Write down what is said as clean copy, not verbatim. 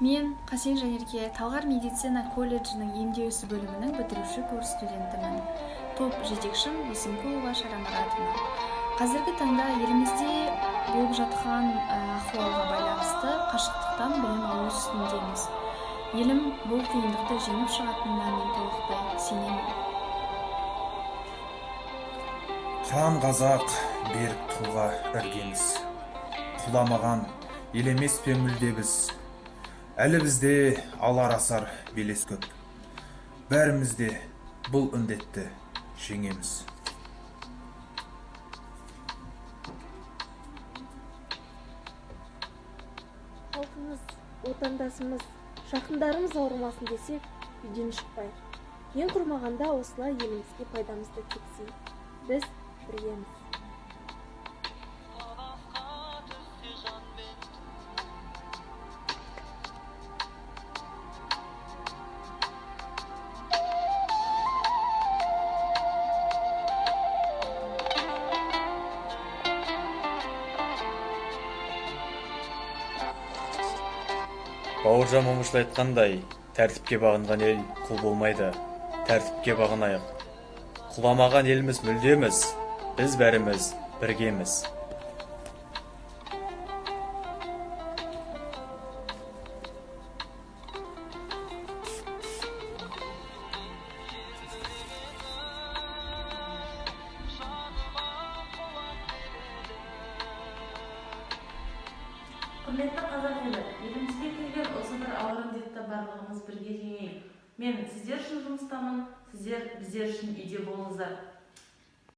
Мен Қасен Жанерке Талғар медицина колледжінің емдеу ісі бөлімінің бітіруші курс студентімін. Топ жетекшім Есенкулова Шарамұратовна. Қазіргі таңда елімізде болып жатқан ахуалға байланысты қашықтықтан білім алу үстіндеміз. Елім бұл қиындықты жеңіп шығатынына мен толықтай сенемін. Қан қазақ, берік тұлға іргеміз. Құламаған елемес пе мүлде біз. Әлі бізде алар асар белес көп. Бәрімізде бұл індетті жеңеміз. Халқымыз, отандасымыз, жақындарымыз ауырмасын десек, үйден шықпайық. Ең құрмағанда осылай елімізге пайдамызды тигізейік. Біз біргеміз. Бауыржан Момышұлы айтқандай, тәртіпке бағынған ел құл болмайды, тәртіпке бағынайық. Құламаған еліміз мүлдеміз, біз бәріміз біргеміз. Құрметті қазақ елі, елімізге келген осы бір ауыр індетті барлығымыз бірге жеңейік. Мен сіздер үшін жұмыстамын, сіздер біздер үшін үйде болыңыздар.